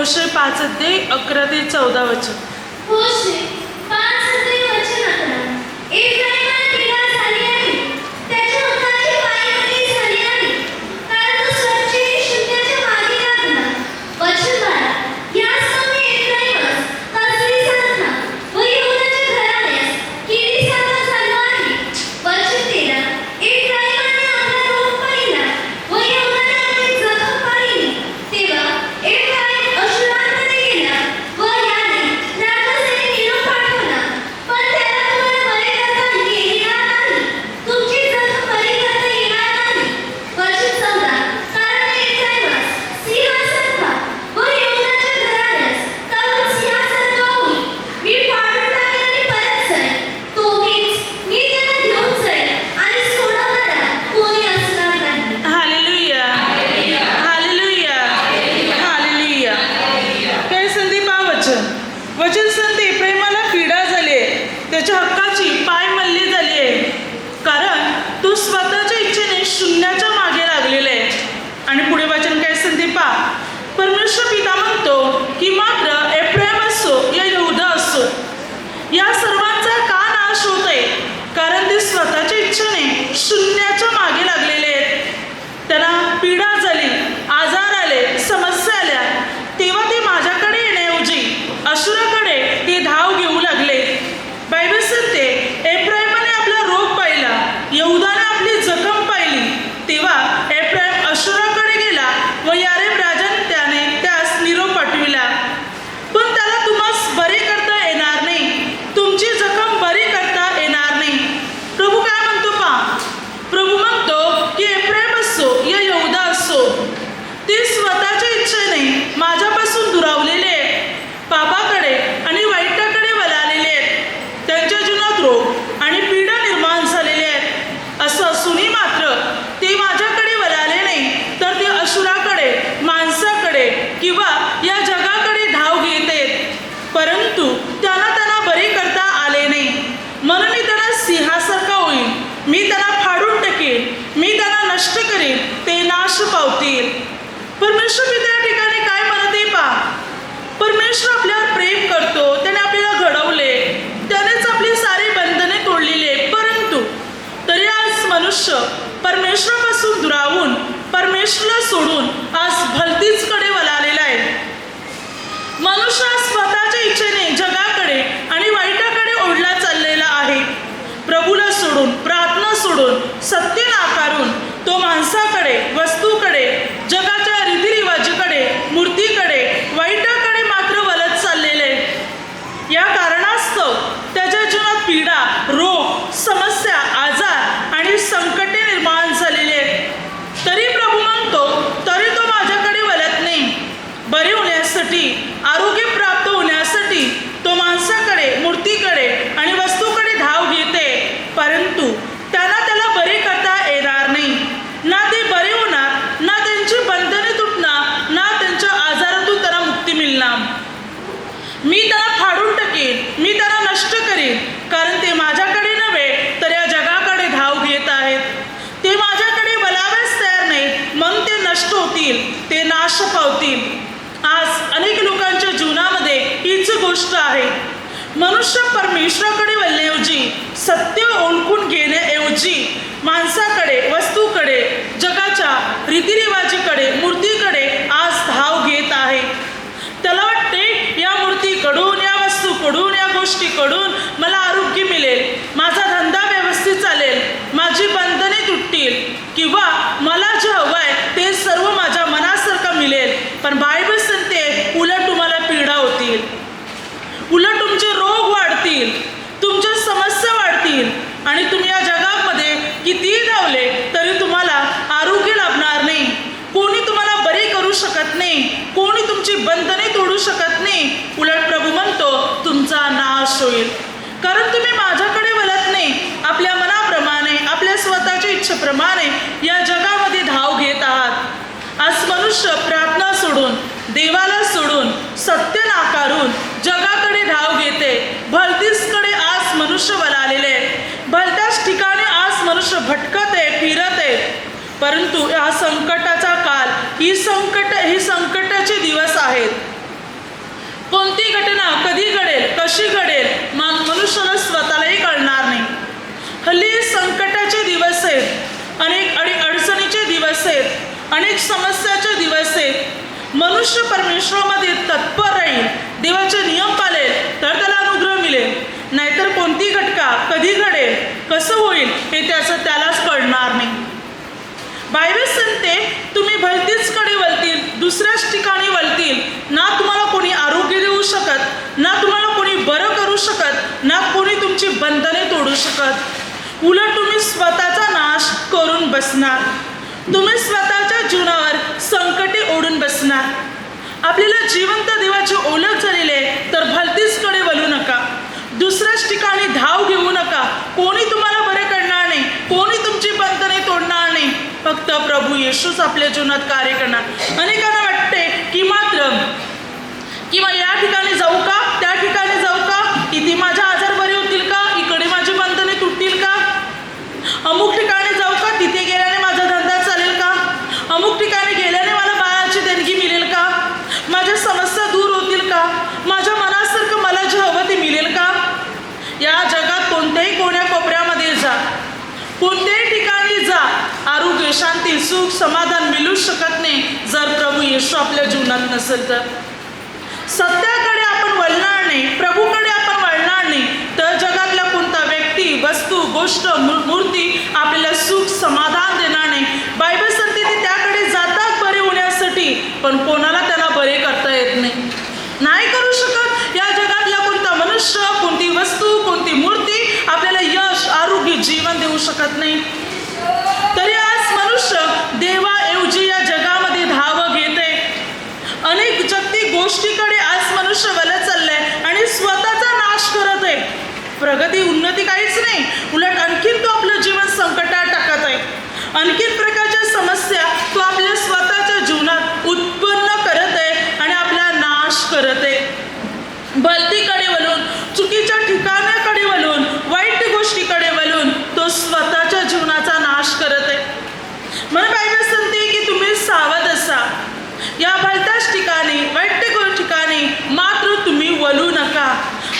होशे 5:11-14 होशे 5:11 एफ्राईमाला पीडा झाली आहे, त्याच्या हक्काची पायमल्ली झाली आहे, कारण तो स्वच्छेने शून्याच्या मागे लागला. वचन 12 यास्तव मी एफ्राईमास कसरीसारखा व यहूदाच्या घराण्यास किडीसारखा झालो आहे. वचन 13 एफ्राईमाने आपला रोग पाहिला व यहूदाने आपली जखम पाहिली, तेव्हा एफ्राईम अश्शूरमध्ये गेला व याने राक्षसाने निरोप पाठवला, पण त्याला तुम्हाला बरे करता येणार नाही, तुमची जखम बरी करता येणार नाही. वचन 14 कारण एफ्राईमास सिंहासारखा व यहूदाच्या घराण्यास तरुण सिंहासारखा होईल. मी फाडून टाकेन आणि परत जाईन, तोहीच मी त्याला घेऊन जाईन आणि सोडवणारा कोणी असणार नाही. Hallelujah, hallelujah, hallelujah. काय संदीपा वचन संत एफ्राईमाला पीडा झाली आहे, त्याच्या हक्काची पायमल्ली झाली आहे, कारण तो स्वतःच्या इच्छेने शून्याच्या मागे लागलेला आहे. आणि पुढे वचन काय संदीपा, परमेश्वर पिता म्हणतो की मात्र एफ्राईम असो या यहूदा असो, या सर्वांचा का नाश होत आहे, कारण ते स्वतःच्या इच्छेने शून्याच्या मागे लागलेले आहेत. त्यांना पीडा झाली, आजार आले, समस्या आल्या, तेव्हा ते माझ्याकडे येण्याऐवजी अश्शूराकडे ते धाव घेऊ लागले. बायबल सांगते एफ्राईमाने आपला रोग पाहिला, यहूदाने आपली जखम पाहिली, तेव्हा एफ्राईम अश्शूराकडे गेला व यारेब राजाने त्याने त्यास निरोप पाठविला, पण त्याला तुम्हास बरे करता येणार नाही, तुमची जखम बरी करता येणार नाही. प्रभू काय म्हणतो पहा, प्रभू म्हणतो की एफ्राईम असो या यहूदा असो, ते स्वतःच्या इच्छेने माझ्यापासून दुरावलेले आहेत, पापाकडे आणि वाईटाकडे वळालेले आहेत, त्यांच्या जीवनात रोग आणि पीडा निर्माण झालेले आहेत. असं असूनही मात्र ते माझ्याकडे वळाले नाही, तर ते अश्शूराकडे, माणसाकडे किंवा या जगाकडे धाव घेत आहेत, परंतु त्यांना बरे करता आले नाही. म्हणून मी त्यांना सिंहासारखा होईल, मी त्यांना फाडून टाकेन, मी त्यांना नष्ट करेन, ते नाश पावतील. परमेश्वर पिता या ठिकाणी काय म्हणत आहे पहा, परमेश्वर आपल्यावर प्रेम करतो, त्याने आपल्याला घडवले, त्यानेच आपली सारी बंधने तोडलेली आहे, परंतु तरी आज मनुष्य परमेश्वरापासून दुरावून, परमेश्वराला सोडून आज भलतीचकडे वळालेला आहे. मनुष्य स्वतःच्या इच्छेने जगाकडे आणि वाईटाकडे ओढला चाललेला आहे. प्रभूला सोडून, प्रार्थना सोडून, सत्य नाकारून तो माणसाकडे, वस्तूकडे, जगाच्या रीतिरिवाजीकडे, मूर्तीकडे, वाईटाकडे मात्र वळत चाललेले आहे. या कारणास्तव त्याच्या जीवनात पीडा, रोग, समस्या, आजार आणि संकटे निर्माण झालेली आहेत. तरी प्रभू म्हणतो, तरी तो माझ्याकडे वळत नाही. बरे होण्यासाठी, आरोग्य प्राप्त होण्यासाठी तो माणसाकडे, मूर्तीकडे आणि वस्तूकडे धाव घेते, परंतु त्याला बरे करता येणार नाही. ना ते बरे होणार, ना त्यांची बंधने तुटणार, ना त्यांच्या आजारातून त्यांना मुक्ती मिळणार. मी त्याला फाडून टाकेन, मी त्याला नष्ट करेन, कारण ते माझ्याकडे नव्हे तर या जगाकडे धाव घेत आहेत. ते माझ्याकडे वळावेच तयार नाहीत, म्हणून ते नष्ट होतील, ते नाश पावतील. आज अनेक लोकांच्या जीवनामध्ये हीच गोष्ट आहे. मनुष्य परमेश्वराकडे वळण्याऐवजी, सत्य ओळखून घेण्याऐवजी माणसाकडे, वस्तूकडे, जगाच्या रीतिरिवाजीकडे, मूर्तीकडे आज धाव घेत आहे. त्याला वाटते या मूर्तीकडून, या वस्तूकडून, या गोष्टीकडून मला आरोग्य मिळेल, माझा धंदा व्यवस्थित चालेल, माझी बंधने तुटतील, किंवा मला जे हवं आहे ते सर्व माझ्या मनासारखं मिळेल. पण बायबल सांगते उलट तुम्हाला पीडा होतील, उलट तुमचे रोग वाढतील, तुमच्या समस्या वाढतील, आणि तुम्ही या जगामध्ये कितीही धावले तरी तुम्हाला आरोग्य लाभणार नाही. कोणी तुम्हाला बरे करू शकत नाही, कोणी तुमची बंधने तोडू शकत नाही. उलट प्रभू म्हणतो तुमचा नाश होईल, कारण तुम्ही माझ्याकडे वळत नाही. आपल्या मनाप्रमाणे, आपल्या स्वतःच्या इच्छेप्रमाणे या जगामध्ये धाव घेत आहात. आज मनुष्य प्रार्थना सोडून, देवाला सोडून, सत्य नाकारून जगाकडे धाव घेते. भलतीचकडे आज मनुष्य वळालेले आहे. भलत्याच ठिकाणी आज मनुष्य भटकत आहे, फिरत आहे. परंतु हा संकटाचा काल, ही संकटाचे दिवस आहेत. कोणती घटना कधी घडेल, कशी घडेल, मनुष्याला स्वतःलाही कळणार नाही. हल्ली संकटाचे दिवस आहेत, अनेक अडचणीचे दिवस आहेत, अनेक समस्याचे दिवस आहेत. मनुष्य परमेश्वरामध्ये तत्पर राहील, देवाचे नियम पाळेल तर त्याला अनुग्रह मिळेल. नाहीतर कोणती घटना कधी घडेल, कसं होईल हे त्यालाच कळणार नाही. बायबल सांगते तुम्ही भलतीचकडे वळतील, दुसऱ्याच ठिकाणी वळतील. ना तुम्हाला कोणी आरोग्य देऊ शकत, ना तुम्हाला कोणी बरं करू शकत, ना कोणी तुमची बंधने तोडू शकत. उलट तुम्ही स्वतःचा नाश करून बसणार. तुम्ही स्वतःच्या जीवनावर संकटे ओढून बसणार. आपल्याला जिवंत देवाची ओळख झालेली आहे तर भलतीचकडे वळू नका, दुसऱ्याच ठिकाणी धाव घेऊ नका. कोणी तुम्हाला बरे करणार नाही, कोणी तुमची बंधने तोडणार नाही. फक्त प्रभू येशूच आपल्या जीवनात कार्य करणार. अनेकांना वाटते की मात्र किंवा या ठिकाणी जाऊ का, त्या ठिकाणी जाऊ का, इथे माझे आजार बरे होतील का, इकडे माझी बंधने तुटतील का, अमुक ठिकाणी जाऊ का, तिथे गेल्याने माझा धंदा चालेल का, अमुक ठिकाणी गेल्याने मला बाळाची देणगी मिळेल का, माझ्या समस्या दूर होतील का, माझ्या मनासारखं मला जे हवं ते मिळेल का. या जगात कोणत्याही कोण्या कोपऱ्यामध्ये जा, कोणत्याही ठिकाणी जा, आरोग्य, शांती, सुख, समाधान मिळूच शकत नाही जर प्रभू येशू आपल्या जीवनात नसेल तर. सत्याकडे आपण वळणार नाही, प्रभूकडे आपण वळणार नाही तर जगातला कोणता व्यक्ती, वस्तू, गोष्ट, मूर्ती आपल्याला सुख, समाधान देणार नाही. बायबल सांगते ते त्याकडे जातात बरे होण्यासाठी, पण कोणाला त्याला बरे करता येत नाही करू शकत. या जगातला कोणता मनुष्य, कोणती वस्तू, कोणती मूर्ती आपल्याला यश, आरोग्य, जीवन देऊ शकत नाही. तरी आज मनुष्य देवाऐवजी या जगामध्ये धाव घेते. अनेक जागतिक गोष्टीकडे आज मनुष्य वळत चाललाय आणि स्वतःचा नाश करत आहे. प्रगती, उन्नती काहीच नाही, उलट आणखीन तो आपलं जीवन संकटात टाकत आहे. आणखीन प्रकारच्या समस्या तो आपल्या स्वतःच्या जीवनात उत्पन्न करत आहे आणि आपला नाश करत आहे. भलतीकडे वळून, चुकीच्या ठिकाणाकडे वळून, वाईट गोष्टीकडे वळून तो स्वतःच्या जीवनाचा नाश करत आहे. म्हणून बायबल सांगते की तुम्ही सावध असा. या भलत्याच ठिकाणी, वाईट ठिकाणी मात्र तुम्ही वळू नका,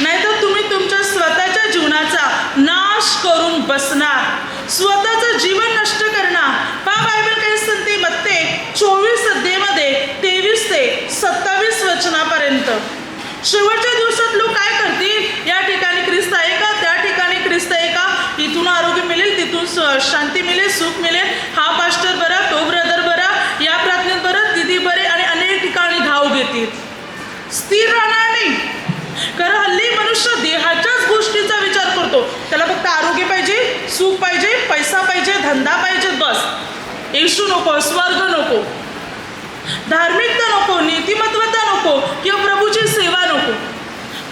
नाहीतर तुम्ही तुमच्या स्वतःच्या जीवनाचा नाश करून बसणार, स्वतःचं जीवन नष्ट करणार. पहा बायबल काय सांगते मत्ते 24 अध्यायामध्ये 23 ते 27 वचनापर्यंत. शेवटच्या दिवसात लोक काय करतील, या ठिकाणी ख्रिस्त आहे का, त्या ठिकाणी ख्रिस्त आहे का, इथून आरोग्य मिळेल, तिथून शांती मिळेल, सुख मिळेल, हा पास्टर बरा, तो ब्रदर बरा, या प्रार्थनेत बरं, तिथे बरे, आणि अनेक ठिकाणी धाव घेतील. स्थिर राहणार नाही. कारण हल्ली मनुष्य देहाच्याच गोष्टीचा विचार करतो. त्याला फक्त आरोग्य पाहिजे, सुख पाहिजे, पैसा पाहिजे, धंदा पाहिजे, बस. येशू नको, स्वर्ग नको, धार्मिकता नको, नीतिमत्वता नको किंवा प्रभूची सेवा नको.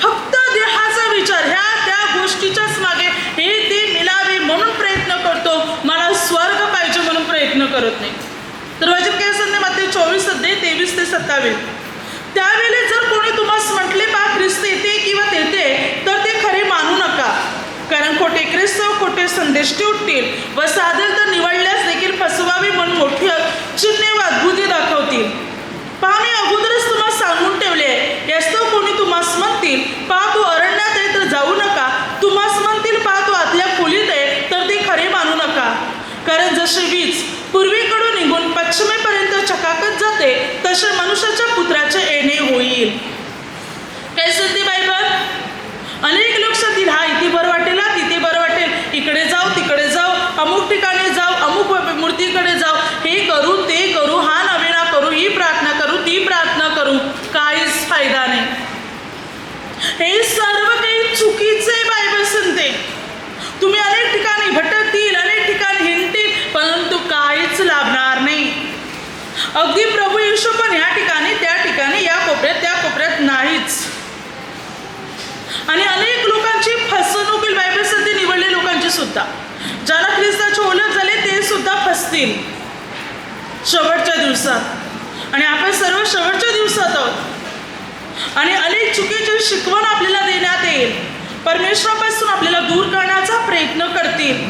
फक्त देहाचा विचार, ह्या त्या गोष्टीच्याच मागे हे ते मिळावे म्हणून प्रयत्न करतो, मला स्वर्ग पाहिजे म्हणून प्रयत्न करत नाही. तर वचन काय सांगते मत्ते 24 अध्याय 23 ते 27. त्यावेळी जर कोणी तुम्हाला म्हटले बा ख्रिस्त येते किंवा तेथे, तर ते खरे मानू नका. कारण खोटे ख्रिस्त, खोटे संदेश उठतील व साधेल तर निवडल्यास देखील फसवावी म्हणून मोठी चिन्हे व अद्भुते दाखवतील. पहा मी अगोदरच तुम्हाला सांगून ठेवले, यास्तव कोणी तुम्हाला म्हणतील पहा तू अरण्यात आहे तर जाऊ नका, तुम्हाला म्हणतील पहा तू आतल्या खोलीत आहे तर ते खरे मानू नका. कारण जसे वीज पूर्वेकडून निघून पश्चिमेपर्यंत चकाकत जाते, तसे मनुष्याच्या पुत्राचे येणे होईल. काय सांगते बायबल? अनेक लोक सांगतील हा इथे बरं वाटेल, तिथे बरं वाटेल, इकडे जाऊ, तिकडे जाऊ, अमुक ठिकाणी जाऊ, अमुक मूर्तीकडे जाऊ, हे करू, ते करू, हा नवेना करू, ही प्रार्थना करू, ती प्रार्थना करू, काहीच फायदा नाही. हे सर्व काही चुकीचे बायबल सांगते. तुम्ही अनेक ठिकाणी भटकतील, अनेक ठिकाणी हिंडतील, परंतु काहीच लाभणार नाही. अगदी प्रभू येशू पण या ठिकाणी, त्या ठिकाणी, या कोपऱ्यात, त्या कोपऱ्यात नाहीच. आणि अनेक लोकांची फसवणूक होईल बायबल सांगते, निवडले लोकांची सुद्धा. ज्याला ख्रिस्ताची ओळख झाली ते सुद्धा फसतील शेवटच्या दिवसात. आणि आपण सर्व शेवटच्या दिवसात आहोत आणि अनेक चुकीची शिकवण आपल्याला देण्यात येईल. परमेश्वरापासून आपल्याला दूर करण्याचा प्रयत्न करतील,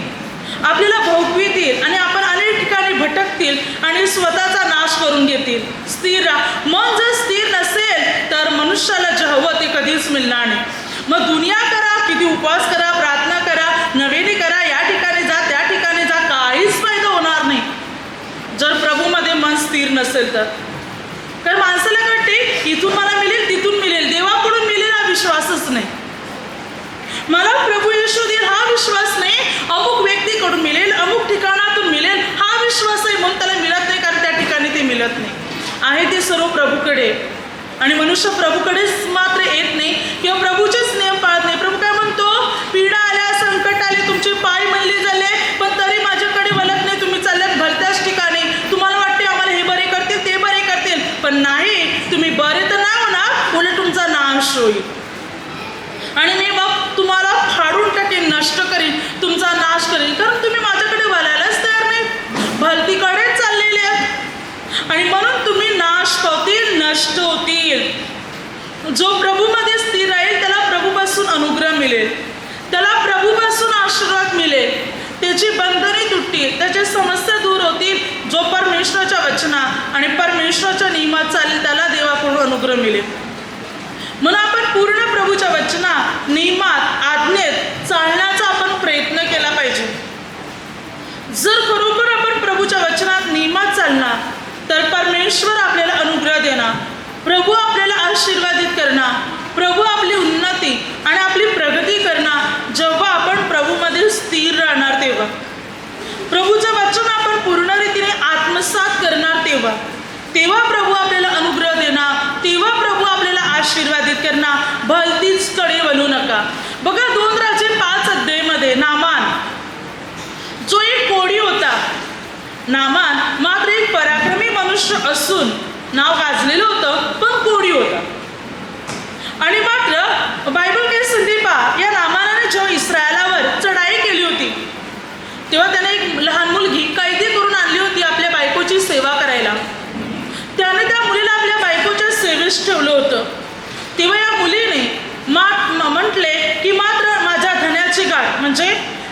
आपल्याला भोगवितील आणि आपण अनेक ठिकाणी भटकतील आणि स्वतःचा नाश करून घेतील. स्थिर राहा. मन जर स्थिर नसेल तर मनुष्याला जे हवं कधीच मिळणार नाही. मग दुनिया करा, किती उपवास करा, प्रार्थना करा, नवेली करा, या ठिकाणी जा, त्या ठिकाणी जा, काहीच फायदा होणार नाही जर प्रभूमध्ये मन स्थिर नसेल तर. कारण माणसाला काय वाटते, इथून मला मिळेल, तिथून मिळेल, देवाकडून मिळेल हा विश्वासच नाही. मला प्रभू येशू देईल हा विश्वास नाही, अमुक व्यक्तीकडून मिळेल, अमुक ठिकाणातून मिळेल हा विश्वास आहे, म्हणून त्याला मिळत नाही, कारण त्या ठिकाणी ते मिळत नाही. आहे ते सर्व प्रभूकडे. आणि मनुष्य प्रभूकडेच मात्र येत नाही किंवा प्रभूचेच नियम पाळत नाही. प्रभू काय म्हणतो, पीडा आल्या, संकट आले, तुमचे पाय मल्ले झाले, पण तरी माझ्याकडे वळत नाही, तुम्ही चालल्यात भलत्याच ठिकाणी. तुम्हाला वाटते आम्हाला हे बरे करतील, ते बरे करतील, पण नाही, तुम्ही बरे तर नाही होणार, उलट तुमचा नाश होईल. आणि मी मग तुम्हाला फाडून टाकेन, नष्ट करीन, तुमचा नाश करेन, कारण तुम्ही माझ्याकडे वळायलाच तयार नाही, भलतीकडेच चाललेले आहेत. आणि म्हणून तुम्ही नाश पावतील, नष्ट होतील. जो प्रभूमध्ये स्थिर राहील त्याला प्रभूपासून अनुग्रह मिळेल, त्याला प्रभूपासून आशीर्वाद मिळेल, त्याची बंधने तुटतील, त्याच्या समस्या दूर होतील. जो परमेश्वराच्या वचना आणि परमेश्वराच्या नियमात चालेल त्याला देवाकडून अनुग्रह मिळेल. म्हणून आपण पूर्ण प्रभूच्या वचना, नियमात, आज्ञेत चालण्याचा आपण प्रयत्न केला पाहिजे. जर खरोखर आपण प्रभूच्या वचनात, नियमात चालणार तर परमेश्वर आपल्याला अनुग्रह देणार, प्रभू आपल्याला आशीर्वादित करणार, प्रभू आपली उन्नती आणि आपली प्रगती करणार. जेव्हा आपण प्रभूमध्ये स्थिर राहणार तेव्हा, प्रभूचं वचन आपण पूर्ण रीतीने आत्मसात करणार तेव्हा प्रभू आपल्याला अनुग्रह देणार, तेव्हा प्रभू आपल्याला आशीर्वादित करणार. भलतीच कडे वळू नका. बघा 2 राजे 5 अध्यायामध्ये नामान जो एक कोढी होता, नामान मात्र एक पराक्रमी मनुष्य असून नाव गाजलेलं होतं, पण कोढी होता. आणि मात्र बायबल काही संधी पहा, या नामानाने जेव्हा इस्रायलावर चढाई केली होती तेव्हा त्याने एक लहान मुलगी कैदी करून आणली होती आपल्या बायकोची सेवा करायला. त्याने त्या मुलीला आपल्या बायकोच्या सेवेस ठेवलं होतं. तेव्हा या मुलीने म्हटले की मात्र माझ्या धन्याची गाठ म्हणजे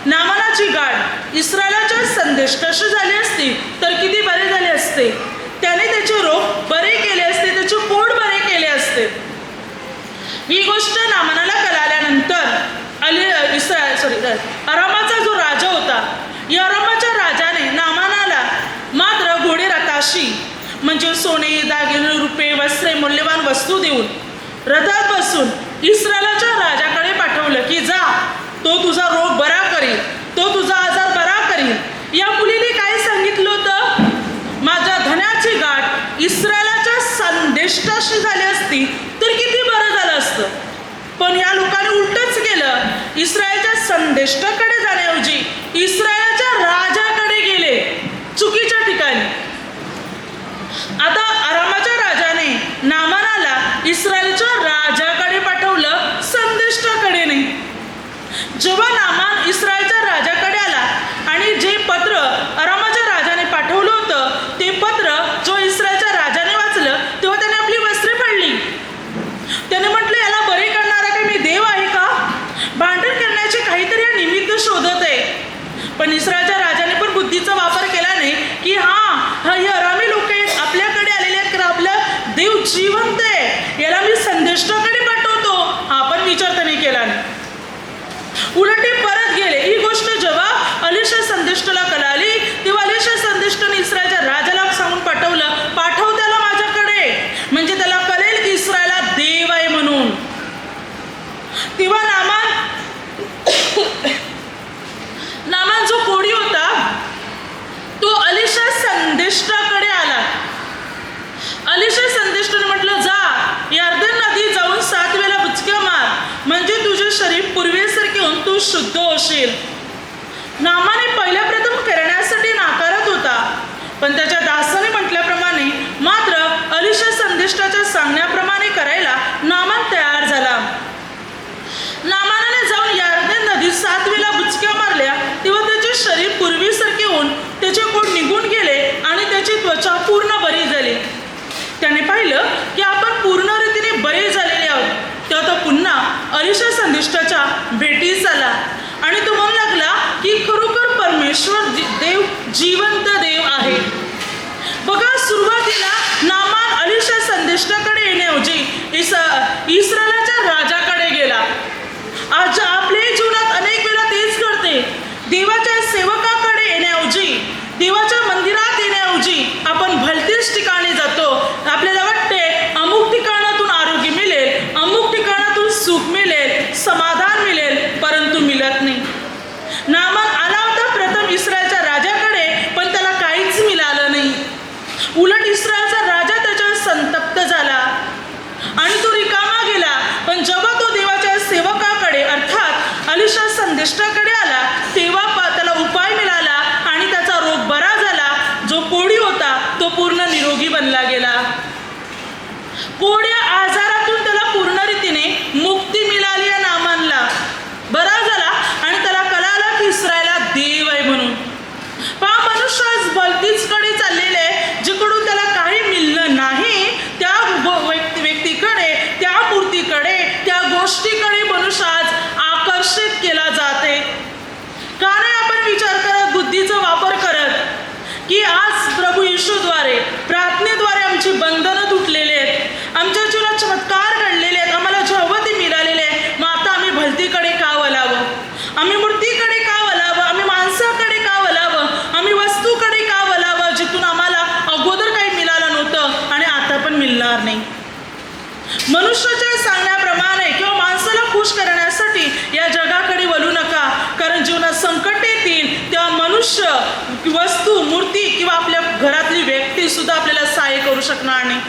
नामानाची गाठ इस्रायलाच्या संदेश कशी झाली असती तर किती बरे झाले असते. त्याने त्याचे रोग बरे केले असते, त्याचे पोट बरे केले असते. ही गोष्ट नामानाला कळाल्यानंतर अरामाचा जो राजा होता, या अरामाच्या राजाने नामानाला मात्र घोडे रथाशी म्हणजे सोने, दागिने, रुपये, वस्त्रे, मौल्यवान वस्तू देऊन रथात बसून इस्रायलाच्या राजाकडे पाठवलं की जा, तो तुझा रोग बरा करील, तो तुझा आजार बरा करील. या मुलीने काय सांगितलं होतं, माझ्या धन्याची गाठ इस्रायलाच्या संदेष्टाशी झाली असती तर किती बरं झालं असतं. पण या लोकांनी उलटच केलं, इस्रायलच्या संदेष्टाकडे जाण्याऐवजी इस्रायलाच्या राजाकडे गेले, चुकीच्या ठिकाणी. आता अरामाच्या राजाने नामानाला इस्रायलच्या राजाकडे पाठवलं, संदेष्टाकडे नाही. जेव्हा नामान इस्रायलच्या राजाकडे आला आणि जे पत्र अरामाच्या राजाने पाठवलं होतं ते पत्र जो इस्रायलच्या राजाने वाचलं तेव्हा त्याने आपली वस्त्रे फाडली. त्याने म्हटलं, याला बरे करणारा काही मी देव आहे का? भांडण करण्याचे काहीतरी या निमित्त शोधत आहे. पण इस्रायलच्या राजाने पण बुद्धीचा वापर केला नाही की हे अरामी लोक आहेत, आपल्याकडे आलेले आहेत, कारण आपला देव जिवंत आहे, याला मी संदेष्टाकडे पाठवतो. हा पण विचार त्याने केला नाही, उलटे परत गेले. ही गोष्ट जेव्हा अलिशा संदेष्टाला कळाली तेव्हा अलिशा संदेष्टाने इस्रायलच्या राजाला सांगून पाठव त्याला माझ्याकडे, म्हणजे त्याला कळेल की इस्रायला देव आहे म्हणून. तेव्हा नामान जो कोढी होता तो अलिशा संदेष्टाकडे आला. अलिशा संदेष्टाने म्हटलं, जा यर्दन नदी जाऊन 7 वेळा बुचक्या मार, म्हणजे तुझे शरीर पूर्वेसारखे होऊन तू शुद्ध होशील. नामाने पहिल्या प्रथम करण्यासाठी नाकारत होता, पण त्याच्या दासाने म्हटल्याप्रमाणे मात्र अलिशा संदेष्टाच्या सांगण्याप्रमाणे करायला नामान तयार झाला. नामानाने जाऊन यर्दन नदीत 7 वेळा बुचक्या मारल्या तेव्हा त्याचे शरीर पूर्वीसारखे होऊन त्याचे पोट निघून गेले आणि त्याची त्वचा पूर्ण बरी झाली. त्याने पाहिलं की आपण पूर्ण रीतीने बरे झालेले आहोत. तेव्हा तो पुन्हा अलिशा संदेष्टाच्या भेटीस आला आणि तो म्हणू लागला की खरोखर परमेश्वर देव जिवंत देव आहे. बघा, सुरुवातीला नामान अलिशा संदेष्टाकडे येण्याऐवजी इस्रायलाच्या राजाकडे बनला गेला. कोड्या आजारातून त्याला पूर्ण रीतीने मुक्ती मिळाली या नामानला. बरा झाला आणि त्याला कळालं की इस्रायला देव आहे म्हणून. पहा, मनुष्य आज भलतीचकडे चाललेले आहे, जिकडून त्याला काही मिळलं नाही त्या व्यक्तीकडे, त्या मूर्तीकडे, त्या गोष्टीकडे मनुष्य आज आकर्षित केला जाते. का नाही आपण विचार करत, बुद्धीचा वापर करत की आज प्रभू येशूद्वारे, प्रार्थनेद्वारे आमची बंधनं तुटलेली आहेत, आमच्या जीवनात चमत्कार घडलेले आहेत, आम्हाला जेव्हा ते मिळालेले आहे, मग आता आम्ही भलतीकडे का वळावं, आम्ही मूर्तीकडे का वळावं, आम्ही माणसाकडे का वळावं, आम्ही वस्तूकडे का वळावं, जिथून आम्हाला अगोदर काही मिळालं नव्हतं आणि आता पण मिळणार नाही. मनुष्याच्या सांगण्याप्रमाणे किंवा माणसाला खुश करण्यासाठी या जगाकडे वळू नका, कारण जीवनात संकट येतील तेव्हा मनुष्य, वस्तू, मूर्ती किंवा आपल्या घरातली व्यक्ती सुद्धा आपल्याला सहाय्य करू शकणार नाही.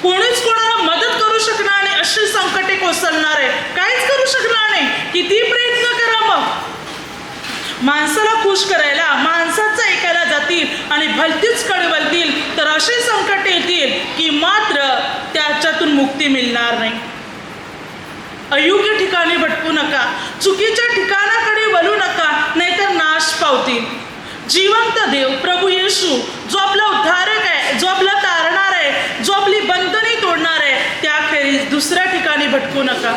कोणीच कोणाला मदत करू शकणार नाही. अशी संकटे कोसळणार आहे, काहीच करू शकणार नाही. किती प्रयत्न करा, मग माणसाला खुश करायला माणसाचं ऐकायला जातील आणि भलतीच कडे वळतील तर असे संकट येतील की मात्र त्याच्यातून मुक्ती मिळणार नाही. अयोग्य ठिकाणी भटकू नका, चुकीच्या ठिकाणाकडे वळू नका, नाहीतर नाश पावतील. जिवंत देव प्रभू येशू, जो आपला उद्धारक आहे, जो आपला तारणार आहे, जो आपली बंधने तोडणार आहे, त्याखेरीज दुसऱ्या ठिकाणी भटकू नका,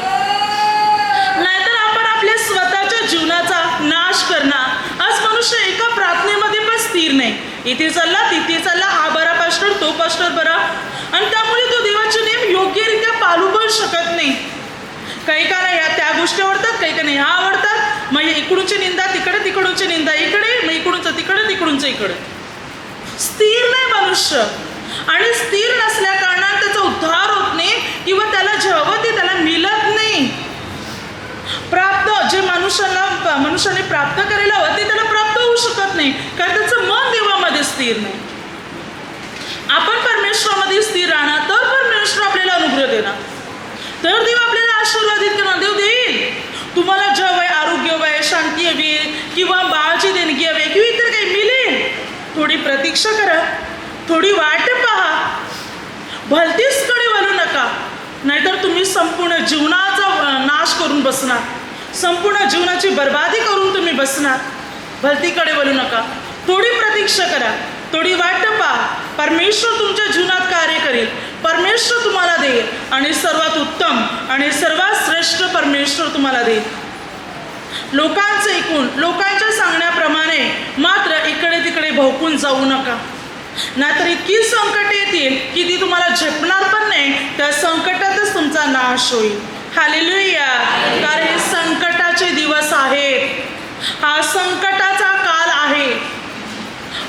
नाहीतर आपण आपल्या स्वतःच्या जीवनाचा नाश करणार. आज मनुष्य एका प्रार्थनेमध्ये पण स्थिर नाही, इथे चालला तिथे चालला, हा बरा पास्टर, तो पास्टर बरा, आणि त्यामुळे तो देवाचे नियम योग्यरित्या पाळू पण शकत नाही. काही का नाही, ह्या त्या गोष्टी आवडतात, काही का नाही ह्या आवडतात, मग इकडूनची निंदा तिकडे, तिकडूनची निंदा इकडे, मग इकडूनचं तिकडे, तिकडूनचं इकडे. स्थिर नाही मनुष्य, आणि स्थिर नसल्या कारणाने त्याचा उद्धार होत नाही किंवा त्याला जेव्हा ते त्याला मिळत नाही. प्राप्त जे मनुष्याने प्राप्त करायला हवं ते त्याला प्राप्त होऊ शकत नाही, कारण त्याचं मन देवामध्ये स्थिर नाही. आपण परमेश्वरामध्ये स्थिर राहणार तर परमेश्वर आपल्याला अनुग्रह देणार, तर देव आपल्याला आशीर्वादित करणार. देव देईल तुम्हाला जय वय, आरोग्य वय, शांती हवी किंवा बाळाची देणगी हवी किंवा इतर काही मिळेल. थोडी प्रतीक्षा करा, थोडी वाट पहा, भलतीचकडे वळू नका, नाहीतर तुम्ही संपूर्ण जीवनाचा नाश करून बसणार, संपूर्ण जीवनाची बर्बादी करून तुम्ही बसणार. भलतीकडे वळू नका, थोडी प्रतीक्षा करा, थोडी वाट पहा. परमेश्वर तुमच्या जीवनात कार्य करेल, परमेश्वर तुम्हाला देईल आणि सर्वात उत्तम आणि सर्वात श्रेष्ठ परमेश्वर तुम्हाला देईल. लोकांचं ऐकून, लोकांच्या सांगण्याप्रमाणे मात्र इकडे तिकडे भोकून जाऊ नका, नाहीतर इतकी संकट येतील की ती तुम्हाला झेपणार पण नाही, त्या संकटातच तुमचा नाश होईल. हालेलुया. कारण हे संकटाचे दिवस आहेत, हा संकटाचा काल आहे.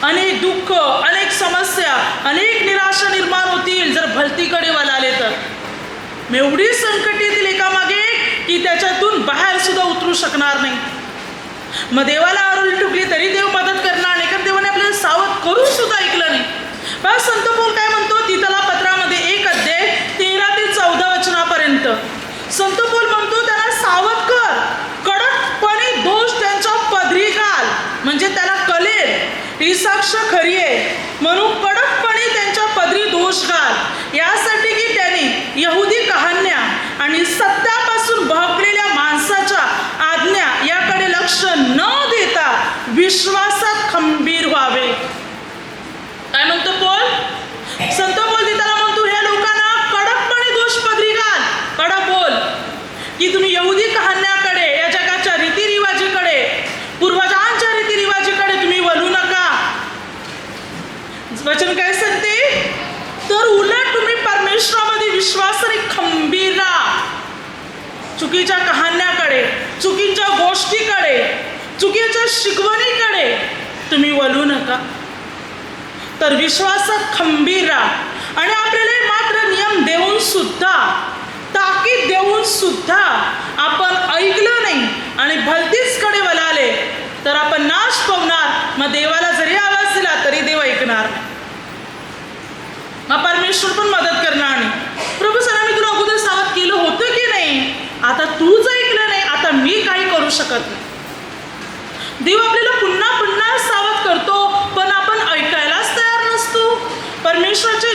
अनेक दुःख, अनेक समस्या, अनेक निराशा निर्माण होतील जर भलतीकडे वळाले तर. एवढी संकट येतील एकामागे की त्याच्यातून बाहेर सुद्धा उतरू शकणार नाही. मग देवाला आरोळी टुकली तरी देव मदत करणार नाही, कारण देवाने आपल्याला सावध करून सुद्धा ऐकलं नाही. बघा संत पौल काय म्हणतो तीतला पत्रामध्ये 1 अध्याय 13 ते 14 वचनापर्यंत संत पौल म्हणतो त्याला सावध कर, कडकपणे दोष त्यांच्या पदरी घाल, म्हणजे त्याला कळेल ही साक्ष खरी आहे म्हणून कडकपणे त्यांच्या पदरी दोष घाल, यासाठी की त्यांनी यहुदी कहाण्या आणि सत्यापासून बहकलेल्या माणसाच्या आज्ञा याकडे लक्ष न देता विश्वासात खंबीर व्हावे. काय म्हणतो पौल? संत पौल त्याला म्हणतो ह्या लोकांना कडकपणे दोष पदरी घाल. कडक बोल की तुम्ही यहुदी कहाण्याकडे, या जगाच्या रीतिरिवाजीकडे, पूर्वजांच्या रीतिरिवाजीकडे तुम्ही वळू नका. वचन काय सांगते? तर उलट तुम्ही परमेश्वरामध्ये विश्वासाने खंबीर राहा. चुकीच्या कहाण्याकडे, चुकीच्या गोष्टीकडे, चुकीच्या शिकवणीकडे तुम्ही वळू नका, तर विश्वासात खंबीर राहा. आणि आपल्याला मात्र नियम देऊन सुद्धा, ताकीद देऊन सुद्धा आपण ऐकलं नाही आणि भलतीचकडे वळाले तर आपण नाश पावणार. मग देवाला जरी आवाज दिला तरी देव ऐकणार नाही, मग परमेश्वर पण मदत करणार नाही. प्रभू सर मी तुला अगोदर सावध केलं होतं की नाही, आता तूच ऐकलं नाही, आता मी काही करू शकत नाही. देव आपल्याला पुन्हा पुन्हा सावध करतो पण आपण ऐकायलाच तयार नसतो. परमेश्वराचे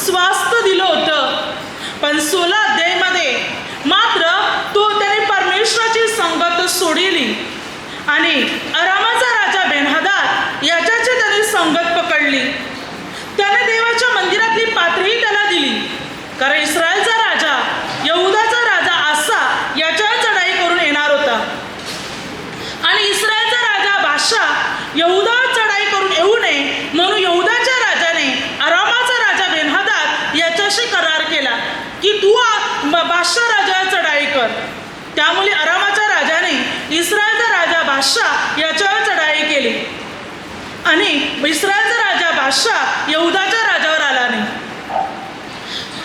स्वास्थ्य दिलं होतं. पण 16 अध्यायामध्ये मात्र तो त्याने परमेश्वराची संगत सोडली आणि अरामाचा राजा बेन्हदद याच्याची त्याने संगत पकडली. त्याने देवाच्या मंदिरातली पात्रही त्याला दिली, कारण इस्रायलचा राजा, यहुदाचा राजा आसा याच्यावर चढाई करून येणार होता. आणि इस्रायलचा राजा बादशा यहुदावर चढाई करून येऊ नये म्हणून यहुदाच्या राजाने अरामाचा राजा बेन्हदद याच्याशी करार केला की तू बादशा राजावर चढाई कर. त्यामुळे अरामाच्या राजाने इस्रायलचा राजा बादशा याच्यावर चढाई केली आणि इस्रायलचा राजा बादशाह यहुदाच्या राजावर आला नाही.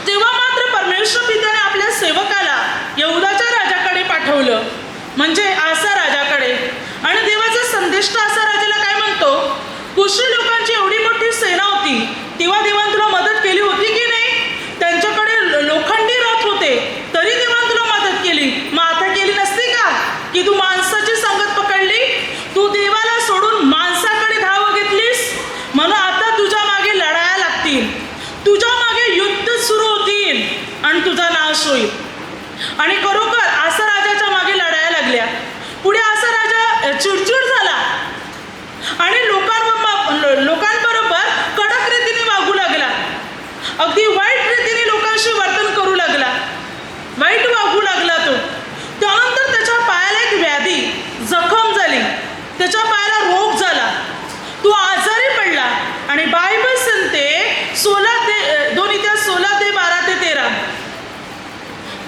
तेव्हा मात्र परमेश्वर पित्याने आपल्या सेवकाला यहुदाच्या राजाकडे पाठवलं, म्हणजे आसा राजाकडे. आणि देवाचा संदेष्टा आसा राजाला काय म्हणतो, कुशी लोकांची एवढी मोठी सेना होती, तेव्हा देवाने तुला मदत केली होती की नाही? त्यांच्याकडे लोखंडी रथ होते, तरी देवाने तुला मदत केली. मग आता केली नसती का की तू माणसाची संगत पकडली? तू देवाला सोडून माणसाकडे धाव घेतलीस, म्हणून आता तुझ्या मागे लढाया लागतील, तुझ्या मागे युद्ध सुरू होतील आणि तुझा नाश होईल. आणि खरोखर आसा राजाच्या मागे लढाया लागल्या. पुढे आसा राजा चिडचिड झाला आणि लोकांबरोबर कडक रीतीने वागू लागला, अगदी वाईट रीतीने लोकांशी वर्तन करू लागला, वाईट वागू लागला तो. त्यानंतर त्याच्या पायाला एक व्याधी जखम झाली, त्याच्या पायाला रोग झाला, तो आजारी पडला. आणि बायबल सांगते 2 इतिहास 16:12-13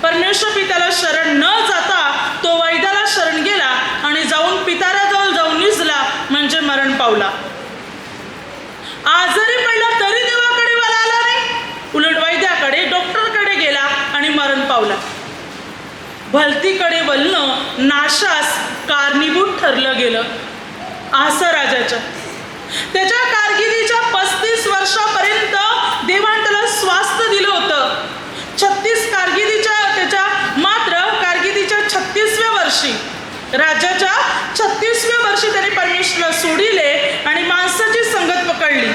परमेश्वर पित्याला शरण न जाता तो वैद्याला शरण गेला आणि जाऊन पिताराजवळ जाऊन निजला, म्हणजे मरण पावला. आजारी पडला तरी देवाकडे आला नाही, उलट वैद्याकडे, डॉक्टरकडे गेला आणि मरण पावला. भलतीकडे वळणं नाशास कारणीभूत ठरलं गेलं आसा राजाच्या. त्याच्या कारकिर्दीच्या 35 वर्षापर्यंत देवाने त्याला स्वास्थ्य दिलं होतं. 36 कारकिर्दीच्या 36व्या वर्षी, राज्याच्या 36व्या वर्षी त्याने परमेश्वराला सोडिले आणि माणसाची संगत पकडली.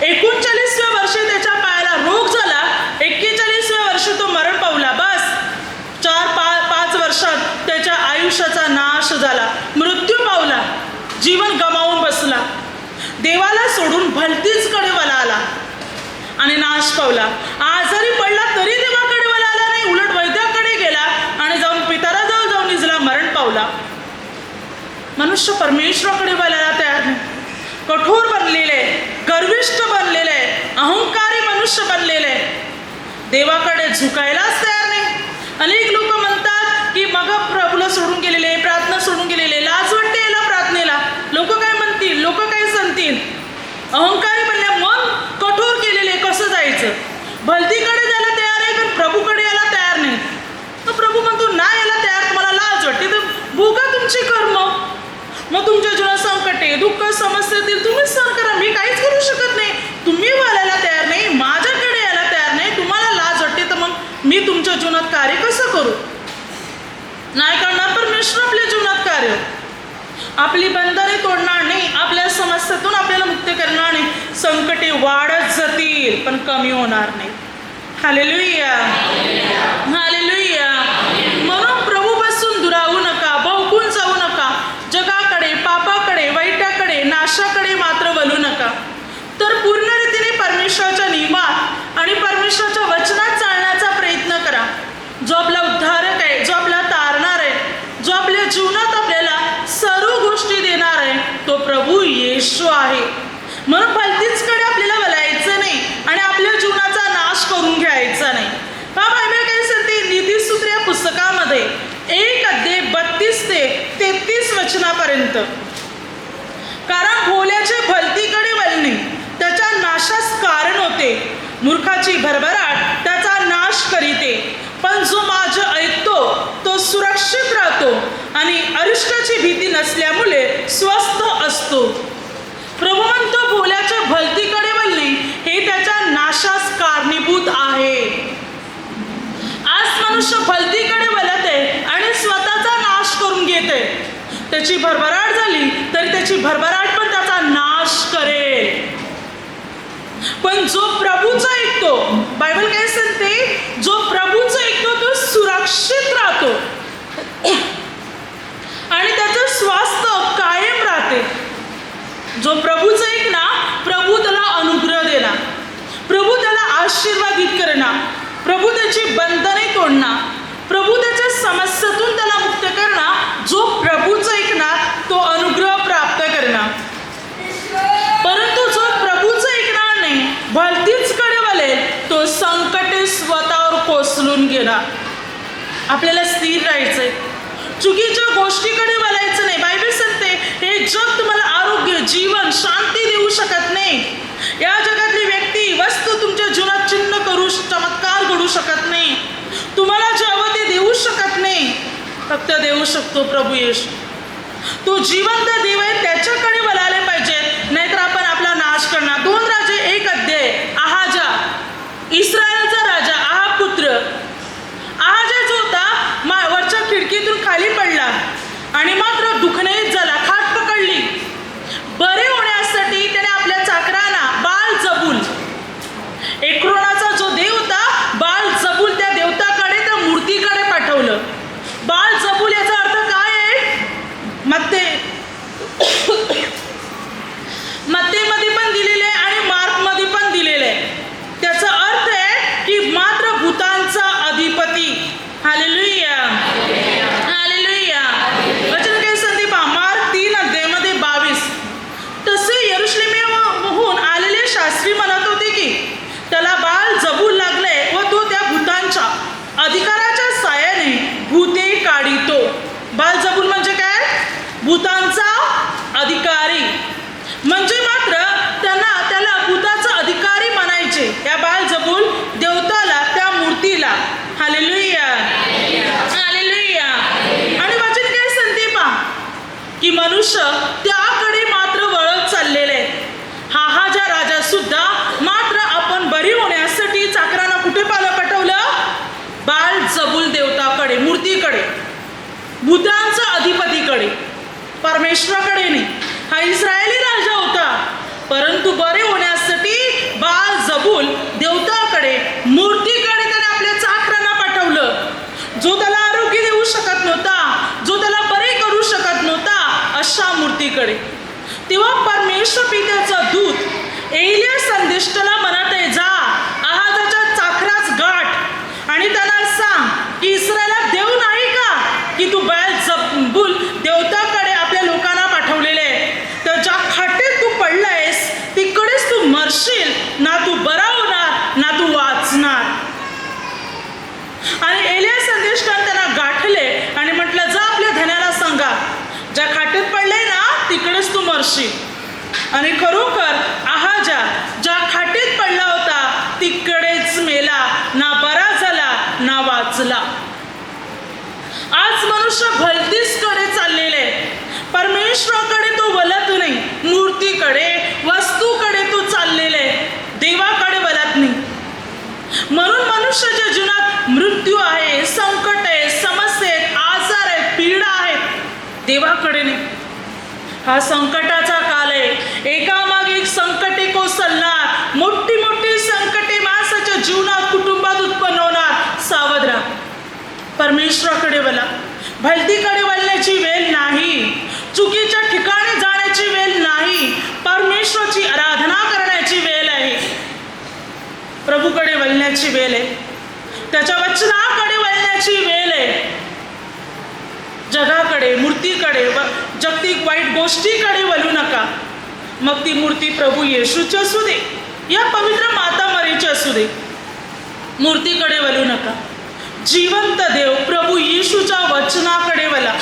39व्या वर्षी त्याच्या पायाला रोग झाला, 41व्या वर्षी तो मरण पावला. बस 4-5 वर्षात त्याच्या आयुष्याचा नाश झाला, मृत्यू पावला, जीवन गमावून बसला. देवाला सोडून भलतीचकडे वळाला आणि नाश पावला. आजारी पडला तरी देवाकडे वळाला नाही, उलट वैद्याकडे गेला आणि जाऊन पिताराजवळ जाऊन निजला, मरण पावला. मनुष्य परमेश्वराकडे वळायला तयार नाही, कठोर बनलेले, गर्विष्ठ बनलेले, अहंकारी मनुष्य बनलेले, देवाकडे झुकायलाच तयार नाही. अनेक लोक म्हणतात की मग प्रभूला सोडून गेलेले, प्रार्थना सोडून गेलेले, लाज वाटते याला प्रार्थनेला, लोक काय म्हणतील, लोक काय सांगतील. अहंकारी बनले, मन कठोर केलेले, कसं जायचं? भलतीकडे जायला तयार आहे पण प्रभूकडे यायला तयार नाही. तर प्रभू म्हणतो नाही यायला तयार, तुम्हाला लाज वाटते तर भोगा तुमची कर्म. मग तुमच्या जीवनात संकटे, दुःख, समस्या येतील, तुम्हीच सहन करा, मी काहीच करू शकत नाही. तुम्ही वळायला तयार नाही, माझ्याकडे यायला तयार नाही, तुम्हाला लाज वाटते, तर मग मी तुमच्या जीवनात कार्य कसं करू? नाही करणार परमेश्वर आपल्या जीवनात कार्य. आपली बंधने तोडणार नाही, आपल्या समस्येतून आपल्याला मुक्त करणार नाही. संकटे वाढत जातील पण कमी होणार नाही. Hallelujah, hallelujah. म्हणून प्रभूपासून दुरावू नका, भवकून जाऊ नका. जगाकडे, पापाकडे, वाईटाकडे, नाशाकडे मात्र वळू नका. तर पूर्ण रीतीने परमेश्वराच्या नियमात आणि परमेश्वराच्या वचनात चालण्याचा प्रयत्न करा. जो आपला उद्धारक आहे, जो आपला तारणार आहे, जो आपल्या जीवनात आपल्याला सर्व गोष्टी देणार आहे, तो प्रभू येशू आहे. म्हणून भलतीचकडे आपल्याला वळायचं नाही आणि आपल्या जीवनाचा नाश करून घ्यायचा नाही. हा बायबल काय सांगते, नीतिसूत्र या पुस्तकामध्ये 1 अध्याय 32 ते 33 वचनापर्यंत. कारण भोल्याचे भलतीकडे वळणे त्याच्या नाशास कारण होते, मूर्खाची भरभराट त्याचा नाश करीते. पण जो माझं ऐकतो तो सुरक्षित राहतो आणि अरिष्टाची भीती नसल्यामुळे स्वस्थ असतो. प्रभू म्हणतो भोल्याच्या भलतीकडे वळणे हे त्याच्या नाशास कारणीभूत आहे. आज मनुष्य भलतीकडे वळते आणि स्वतःचा नाश करून घेते. त्याची भरभराट झाली तरी त्याची भरभराट पण त्याचा नाश करेल. पण जो प्रभूचा ऐकतो, करणार, प्रभू त्याची बंधने तोडणार, प्रभू त्याच्या समस्येतून त्याला मुक्त करणार. जो प्रभूचं ऐकणार तो अनुग्रह प्राप्त करणार. परंतु जो प्रभूचं ऐकणार नाही, भलतीच कडे वळेल, तो संकटे स्वतःवर कोसलून घेणार. आपल्याला स्थिर राहायचंय, चुकीच्या गोष्टीकडे वळायचं नाही. बायबल सांगते हे जग तुम्हाला आरोग्य, जीवन, शांती देऊ शकत नाही. या जगातली व्यक्ती, वस्तू तुमच्या जीवनात चिन्ह करू, चमत्कार घडू शकत नाही. तुम्हाला जे हवं ते देऊ शकत नाही. फक्त देऊ शकतो प्रभू येशू. तो जिवंत देव आहे, त्याच्याकडे वळायला पाहिजे, नाहीतर आपण आपला नाश करणार. 2 राजे 1 अध्याय. आहाजा, इस्रायलचा राजा, आहाब पुत्र. आहाजा जो होता वरच्या खिडकीतून खाली पडला आणि मात्र दुखणेच झाला, खाट पकडली. बरे होण्यासाठी त्याने आपल्या चाकरांना बाल जबूल, एक्रोनाचा जो देव होता, बाल जबूल त्या देवताकडे, त्या मूर्तीकडे पाठवलं. बाल जबूल याचा अर्थ काय आहे? मत्तेमध्ये पण दिलेले आहे आणि मार्कमध्ये पण दिलेले आहे. त्याचा अर्थ आहे की मात्र भूतांचा अधिपती. Hallelujah, hallelujah. वचन काय संधी पहा, मार्क 3 अध्यायामध्ये 22. तसे यरूशलेमहून आलेले शास्त्री म्हणत होते की त्याला बाल जबूल लागले व तो त्या भूतांच्या अधिकाराच्या सायाने भूते काढितो. बाल जबूल म्हणजे काय? भूतांचा अधिकारी. म्हणजे मात्र त्याला भूताचा अधिकारी म्हणायचे. या बाल जबूल देवताला, त्या मूर्तीला. Hallelujah, hallelujah. आणि वचन काय सांगते पहा की मनुष्य त्याकडे मात्र वळत चाललेले आहे. हा ज्या राजा सुद्धा मात्र आपण बरी होण्यासाठी चाकरांना कुठे पाठवलं? बाल जबूल देवताकडे, मूर्तीकडे, भूतांचा अधिपतीकडे, परमेश्वराकडे नाही. हा इस्रायली राजा होता, परंतु बरे होण्यासाठी बाल जबूल देवताकडे, मूर्तीकडे त्याने आपल्या चाकरांना पाठवलं. जो त्याला आरोग्य देऊ शकत नव्हता, जो त्याला बरे करू शकत नव्हता, अशा मूर्तीकडे. तेव्हा परमेश्वर पित्याचा दूत एलिया संदेष्टाला म्हणत आहे, जा आहाजाच्या चाकराच गाठ आणि त्याला सांग की इस्रायला देव नाही का की तू बाल जबूल देवताकडे आपल्या लोकांना पाठवलेले आहे. तर ज्या खाटेत तू पडलायस तिकडेच तू मरशील, ना तू बरा होणार ना तू वाचणार. आणि एलिया संदेष्टाने त्यांना गाठले आणि म्हटलं, जा आपल्या धन्याला सांगा ज्या खाटेत पडले ना तिकडेच तू मरशील. आणि खरोखर आहाजा ज्या खाटेत पडला होता तिकडेच मेला, ना बरा झाला ना वाचला. आज मनुष्य भलतीसकडे चाललेले, परमेश्वराकडे तो वळत नाही, मूर्तीकडे, वस्तूकडे तो चाललेले, देवाकडे वळत नाही. म्हणून मनुष्याच्या जीवनात मृत्यू आहे, संकट आहे, समस्या आहेत, आजार आहेत, पीडा आहेत, देवाकडे नाही. हा संकटाचा काल आहे. एकामागे एक संकटे कोसळणार, मोठी मोठी संकटे माणसाच्या जीवनात, कुटुंबात उत्पन्न होणार. सावध राहा, परमेश्वराकडे वळा. भलतीकडे वळण्याची वेळ नाही, चुकीच्या ठिकाणी जाण्याची वेळ नाही, परमेश्वराची आराधना करण्याची वेळ आहे. प्रभूकडे वळण्याची वेळ आहे, त्याच्या वचनाकडे वळण्याची वेळ आहे. जगाकडे, मूर्तीकडे, जागतिक वाईट गोष्टीकडे वळू नका. मग ती मूर्ती प्रभू येशूची असू दे या पवित्र माता मरीची असू दे, मूर्तीकडे वळू नका. जिवंत देव प्रभू येशूच्या वचनाकडे वळा.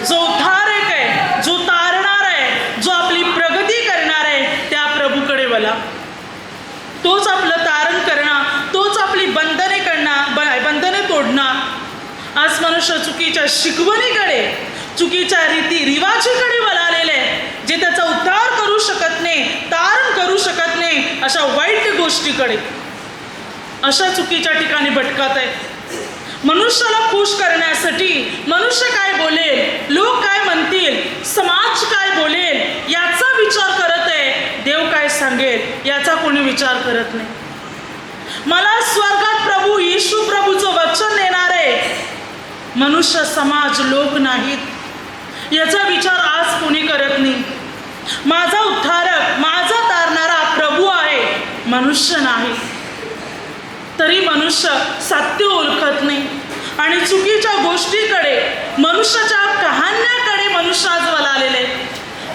जो उद्धारक आहे, जो तारणार आहे, जो आपली प्रगती करणार आहे, त्या प्रभूकडे वळा. तोच आपलं तारण करणार, तोच आपली बंधने करणार, बंधने तोडणार. आज मनुष्य चुकीच्या शिकवणीकडे, चुकीच्या रीती रिवाजीकडे वळालेले, जे त्याचा उद्धार करू शकत नाही, तारण करू शकत नाही, अशा वाईट गोष्टीकडे, अशा चुकीच्या ठिकाणी भटकत आहे. मनुष्याला खुश करण्यासाठी मनुष्य काय बोलेल, लोक काय म्हणतील, समाज काय बोलेल याचा विचार करत आहे. देव काय सांगेल याचा कोणी विचार करत नाही. मला स्वर्गात प्रभू येशू प्रभूचं वचन देणार आहे, मनुष्य, समाज, लोक नाहीत. याचा विचार आज कोणी करत नाही. माझा उद्धारक, माझा तारणारा प्रभू आहे, मनुष्य नाही. तरी चुकीच्या गोष्टीकडे, मनुष्याच्या कहाण्याकडे मनुष्य आज वळालेले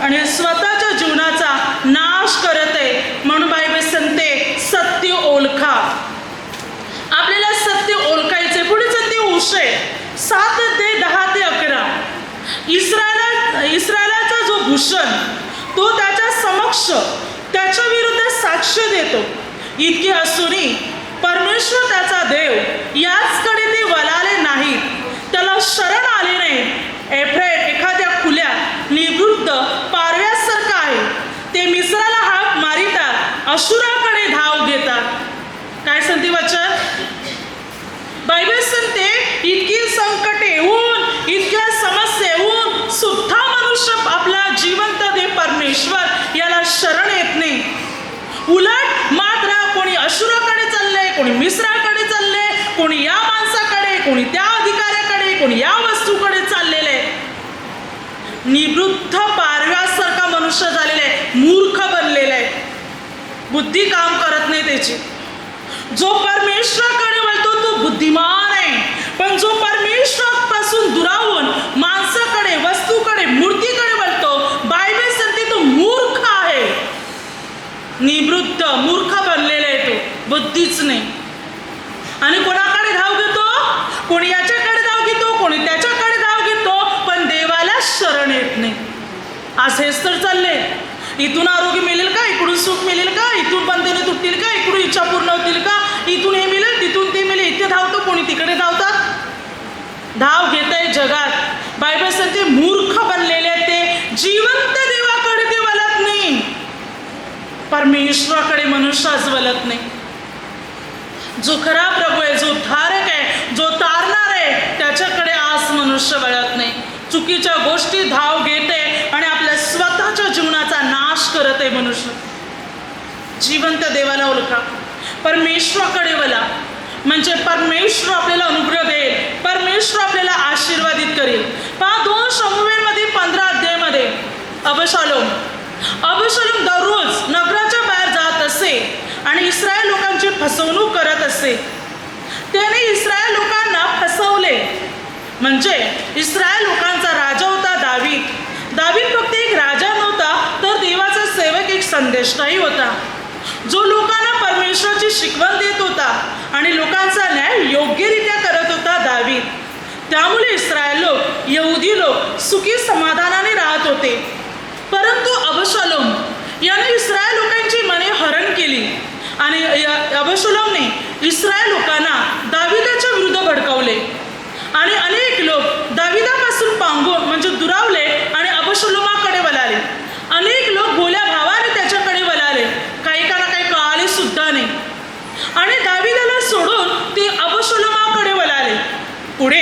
आणि स्वतःच्या जीवनाचा नाश करत आहे. म्हणून बायबल सांगते सत्य ओळखा. आपल्याला सत्य ओळखायचे. पुढे सांगते होशे 7:10-11. इस्रायलाचा जो भूषण तो त्याच्या समक्ष त्याच्या विरुद्ध साक्ष देतो. इतके असूनही परमेश्वर त्याचा देव याचकडे ते वळाले नाहीत, त्याला शरण आले नाही. एफ्रेम एखाद्या खुल्या निवृत्त पारव्यासारखा आहे. ते मिस्राला हाक मारितात, अशुराकडे धाव घेतात. काय सांगते वचन? बायबल सांगते इतकी संकटे येऊन, इतक्या समस्या येऊन सुद्धा मनुष्य आपला जिवंत देव परमेश्वर याला शरण येत नाही. उलट मात्र कोणी अशुराकडे चाललंय, कोणी मिस्राकडे चाललंय, कोणी या माणसाकडे, कोणी त्या अधिकाऱ्याकडे, कोणी या वस्तूकडे चाललेले. निवृत्त पारव्यासारखा मनुष्य झालेला आहे, मूर्ख बनलेला आहे, बुद्धी काम करत नाही त्याची. जो परमेश्वराकडे वळतो तो बुद्धिमान आहे, पण जो परमेश्वरापासून दुरावून माणसाकडे, वस्तूकडे, मूर्तीकडे वळतो, बायबल सांगते तो मूर्ख आहे. निवृत्त मूर्ख बनलेला आहे तो, बुद्धीच नाही. आणि कोणाकडे धाव घेतो? कोणी याच्याकडे धाव घेतो, कोणी त्याच्याकडे धाव घेतो, पण देवाला शरण येत नाही. आज हेच तर चालले. इथून आरोग्य मिळेल का, इकडून सुख मिळेल का, इथून बंधने तुटतील का, इकडून इच्छा पूर्ण होतील का, इथून हे मिळेल तिथून ते मिळेल, इथे धावतो, कोणी तिकडे धावतात. धाव घेत आहे जगात. बायबल सांगते मूर्ख बनलेले ते जिवंत देवाकडे ते वळत नाही, परमेश्वराकडे मनुष्य आज वळत नाही. जो खरा प्रभू आहे, जो धारक आहे, जो तारणार आहे, त्याच्याकडे आज मनुष्य वळत नाही. चुकीच्या गोष्टी धाव घेते आणि आपल्या स्वतःच्या जीवनाचा नाश करत आहे मनुष्य. जिवंत देवाला ओळखा, परमेश्वराकडे वळा, म्हणजे परमेश्वर आपल्याला अनुग्रह देईल, परमेश्वर आपल्याला आशीर्वादित करेल. पहा 2 शमूएलमध्ये 15 अध्यायामध्ये अबशालोम दररोज नगराच्या बाहेर जात असे आणि इस्रायल लोकांची फसवणूक करत असे. त्याने इस्रायल लोकांना फसवले. म्हणजे इस्रायल लोकांचा राजा होता दावीद. दावीद फक्त एक राजा नव्हता, तर देवाचा सेवक, एक संदेशही होता, जो लोकांना परमेश्वराची शिकवण देत होता आणि लोकांचा न्याय योग्यरित्या करत होता दावीद. त्यामुळे इस्रायल लोक, यहुदी लोक सुखी समाधानाने राहत होते. परंतु अबशालोम याने इस्रायल लोकांची मने हरण केली आणि अबशालोमने इस्रायल लोकांना दाविदाच्या विरुद्ध भडकावले आणि अनेक लोक दाविदापासून पांगून म्हणजे दुरावले आणि अबशालोमाकडे वळाले. अनेक लोक भोल्या भावाने त्याच्याकडे वळाले, काही कळाले सुद्धा नाही आणि दाविदाला सोडून ते अबशालोमाकडे वळाले. पुढे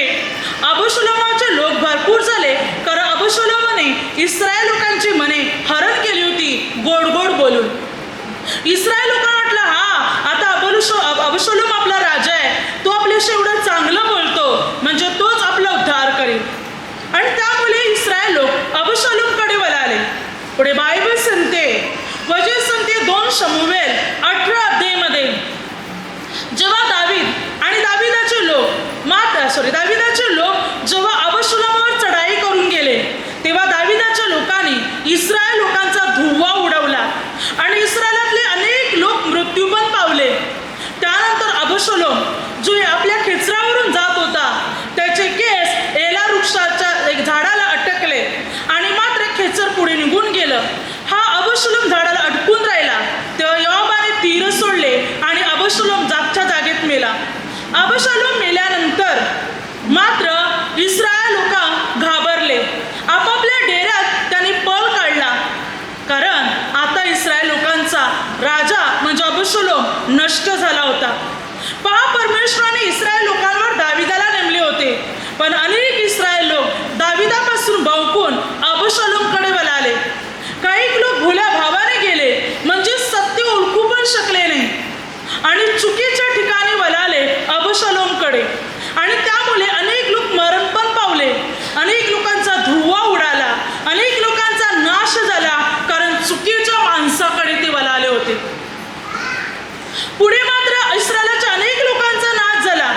अबशालोमाचे लोक भरपूर झाले, कारण अबशालोमाने इस्रायल लोकांची मने हरण केली होती गोड गोड बोलून. इस्रायल लोकांना वाटलं आता अबशालोम आपला राजा आहे, तो आपल्याशी एवढं चांगलं बोलतो म्हणजे तोच आपला उद्धार करेल, आणि त्यामुळे इस्रायल लोक अबशालोमकडे वळाले. पुढे बायबल सांगते, वचन सांगते 2 शमूएल 18 अध्यायामध्ये, जेव्हा दावीद आणि दाविदाचे लोक जेव्हा अबशालोमावर चढाई करून गेले, तेव्हा दाविदाच्या लोकांनी इस्रायल लोकांचा धुव्वा उडवला आणि इस्रायलातले अनेक लोक मृत्यू पण पावले. त्यानंतर अबशालोम जो आपल्या खेचरावरून जात होता, त्याचे केस एला वृक्षाच्या एक झाडाला अटकले आणि मात्र खेचर पुढे निघून गेलं. हा अबशालोम झाडाला अडकून राहिला. तेव्हा योआबाने तीर सोडले आणि अबशालोम जागच्या जागेत मेला. अबशालोम मेल्यानंतर मात्र इस्रायल लोक घाबरले. आपापल्या डेऱ्यात त्यांनी पळ काढला, कारण आता इस्रायल लोकांचा राजा म्हणजे अबशालोम नष्ट झाला होता. पहा, परमेश्वराने इस्रायल लोकांवर दाविदाला नेमले होते, पण अनेक इस्रायल लोक दाविदापासून बळकून अबशालोमकडे वळाले. काही लोक भोल्या भावाने गेले, म्हणजे सत्य ओळखू पण शकले नाही आणि चुकीच्या ठिकाणी वळाले अबशालोमकडे, आणि त्यामुळे अनेक लोक मरण पण पावले, अनेक लोकांचा धुव्वा उडाला, अनेक लोकांचा नाश झाला, कारण चुकीच्या माणसाकडे ते वळाले होते. पुढे मात्र इस्रायलाच्या अनेक लोकांचा नाश झाला,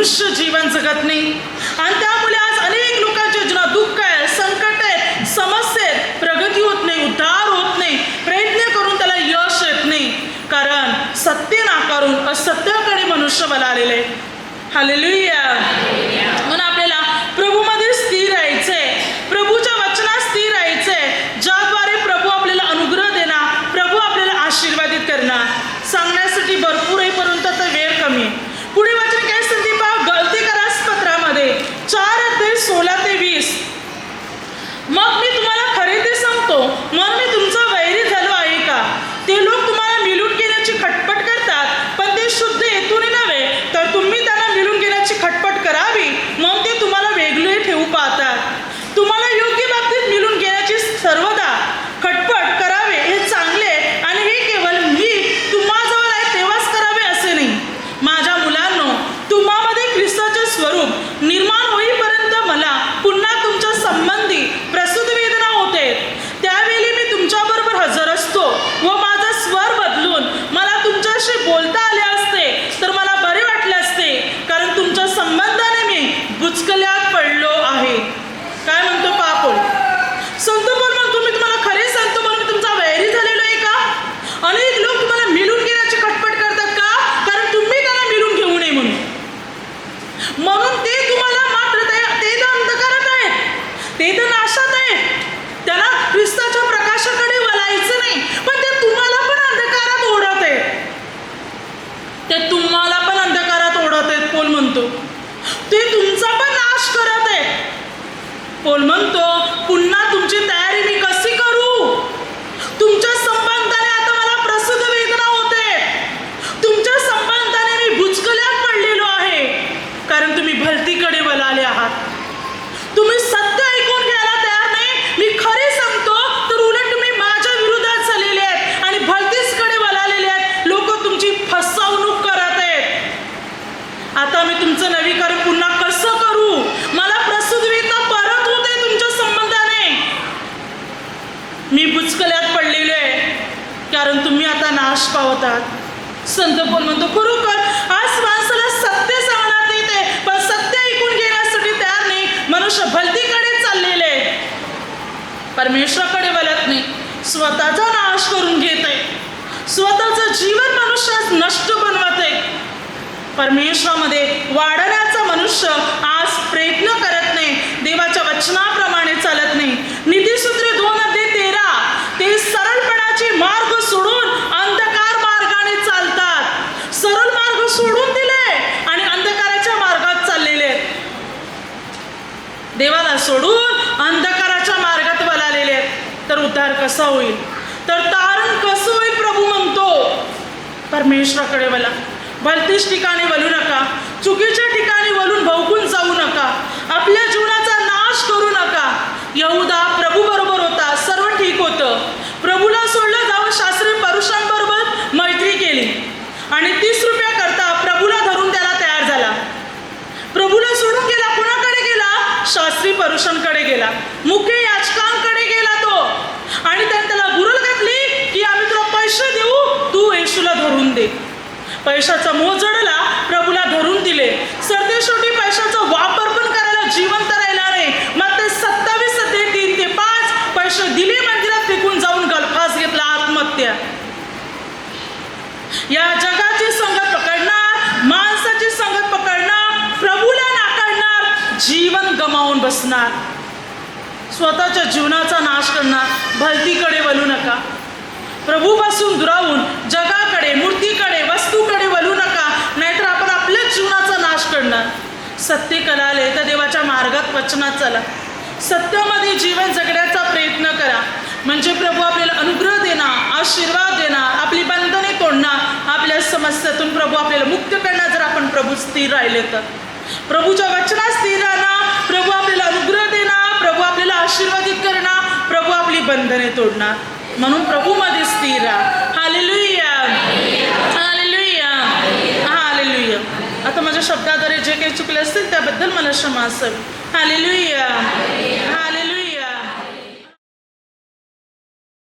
मनुष्य जीवन जगत नाही. आणि त्यामुळे आज अनेक लोकांच्या जीवनात दुःख आहे, संकट आहे, समस्या आहेत, प्रगती होत नाही, उद्धार होत नाही, प्रयत्न करून त्याला यश येत नाही. कारण सत्य नाकारून असत्याकडे मनुष्य वळालेले आहे. हालेलुया. म्हणून आपल्याला प्रभूमध्ये स्थिर राहायचंय, प्रभूच्या वचनात स्थिर राहायचंय, ज्याद्वारे प्रभू आपल्याला अनुग्रह देणार, प्रभू आपल्याला आशीर्वादित करणार. सांगण्यासाठी भरपूर आहे, परंतु आता वेळ कमी आहे. पुढे वचन काय सांगते पहा, गलती करास पत्रामध्ये 4:16-20. मग मी तुम्हाला खरे ते सांगतो, मग मी तुमचा वैरी झालो आहे का? ते लोक तुम्हाला मिळून घेण्याची खटपट करतात, पण ते शुद्ध हेतूने नव्हे, तर तुम्ही त्यांना मिळून घेण्याची खटपट करावी, मग ते तुम्हाला वेगळे ठेवू पाहतात. तुम्हाला योग्य बाबतीत मिळून घेण्याची सर्वदा खटपट करावे हे चांगले, आणि हे केवळ मी तुम्हाजवळ आहे तेव्हाच करावे असे नाही. माझ्या मुलांनो, तुम्हामध्ये ख्रिस्ताचे स्वरूप निर्माण होईपर्यंत मला पुन्हा तुमच्या संबंधी प्रसूत वेदना होते. त्यावेळी मी तुमच्याबरोबर हजर असतो व माझा स्वर बदलून मला तुमच्याशी बोलता आले असते तर मला बरे वाटले असते, कारण तुमच्या संबंधाने मी बुचकल्यात पडलो आहे. काय म्हणतो पापोल? संत पौल म्हणतो, मी तुम्हाला खरे सांगतो, म्हणून मी तुमचा वैरी झालेलो आहे का? अनेक लोक तुम्हाला मिळून घेण्याची खटपट करतात का? कारण तुम्ही त्याला मिळून घेऊ नये म्हणून ते तुम्हाला मात्र ते तर अंधकारात आहेत, ते तर नाशात आहेत, त्याला ख्रिस्ताच्या प्रकाशाकडे वळायचं नाही, पण ते तुम्हाला पण अंधकारात ओढत आहेत, ते तुम्हाला पण अंधकारात ओढत आहेत. पोल म्हणतो ते तुमचा पण नाश करत आहेत. पोल म्हणतो, पुन्हा तुमची तयारी मी कशी करू? तुमच्या संबंधाने आता मला प्रसूत वेदना होते, तुमच्या संबंधाने मी बुचकल्यात पडलेलो आहे, कारण तुम्ही भलतीकडे वळाले आहात. तुम्ही सत्य ऐकून घ्यायला तयार नाही. मी खरे सांगतो तर उलट तुम्ही माझ्या विरोधात झालेले आहेत आणि भलतीचकडे वळालेले आहेत. लोक तुमची फसवणूक करत आहेत. आता मी तुमचं नवीकरण पुन्हा कसं करू? मला प्रसूत वेदना परत होते तुमच्या संबंधाने. मी बुचकल्यात पडलेले आहे, कारण तुम्ही आता नाश पावतात. संत पौल म्हणतो, खरोखर आज माणसाला सत्य सांगण्यात येते, पण सत्य ऐकून घेण्यासाठी तयार नाही. मनुष्य भलतीकडे चाललेले आहे, परमेश्वराकडे वळत नाही, स्वतःचा नाश करून घेत आहे, स्वतःचं जीवन मनुष्यास नष्ट बनवत आहे. परमेश्वरामध्ये वाढण्याचा मनुष्य आज प्रयत्न करत नाही, देवाच्या वचनाप्रमाणे चालत नाही. नीतिसूत्रे 2:13, ते सरळपणाची मार्ग सोडून अंधकार मार्गाने चालतात. सरळ मार्ग सोडून दिले आणि अंधकाराच्या मार्गात चाललेले आहेत. देवाला सोडून अंधकाराच्या मार्गात वळालेले आहेत. तर उद्धार कसा होईल? तर तारण कसं होईल? प्रभू म्हणतो, परमेश्वराकडे वळा. भलतीच ठिकाणी वळू नका, चुकीच्या ठिकाणी वळून भवकून जाऊ नका, आपल्या जीवनाचा नाश करू नका. यहूदा प्रभू बरोबर होता, सर्व ठीक होतं. प्रभूला सोडलं जाऊन शास्त्री परुषांबरोबर मैत्री केली आणि 30 रुपया करता प्रभूला धरून त्याला तयार झाला. प्रभूला सोडून गेला, कुणाकडे गेला? शास्त्री परुषांकडे गेला, मुख्य याजकांकडे गेला तो, आणि त्याने त्याला बुरल घातली की आम्ही तुला पैसे देऊ, तू येशूला धरून दे. पैशाचा मोह जडला, प्रभूला धरून दिले. सरतेशेवटी पैशाचा वापर पण करायला जिवंत राहिला नाही. मग ते 27:3-5 पैसे दिले, मंदिरात फेकून जाऊन गळफास घेतला, आत्महत्या. या जगाची संगत पकडणार, माणसाची संगत पकडणार, प्रभूला नाकारणार, जीवन गमावून बसणार, स्वतःच्या जीवनाचा नाश करणार. भलतीकडे वळू नका. प्रभूपासून दुरावून जगाकडे, मूर्तीकडे, वस्तूकडे वळू नका, नाहीतर आपण आपल्याच जीवनाचा नाश करणार. सत्य कळाले तर देवाच्या मार्गात वचनात चला, सत्यामध्ये जीवन जगण्याचा प्रयत्न करा, म्हणजे प्रभू आपल्याला अनुग्रह देणार, आशीर्वाद देणार, आपली बंधने तोडणार, आपल्या समस्यातून प्रभू आपल्याला मुक्त करणार. जर आपण प्रभू स्थिर राहिले तर, प्रभूच्या वचनात स्थिर राहणार, प्रभू आपल्याला अनुग्रह देणार, प्रभू आपल्याला आशीर्वादित करणार, प्रभू आपली बंधने तोडणार. म्हणून प्रभूमध्ये स्थिर राहा. Hallelujah, hallelujah, hallelujah. आता माझ्या शब्दाद्वारे जे काही चुकले असतील त्याबद्दल मला क्षमा असावी. Hallelujah, hallelujah.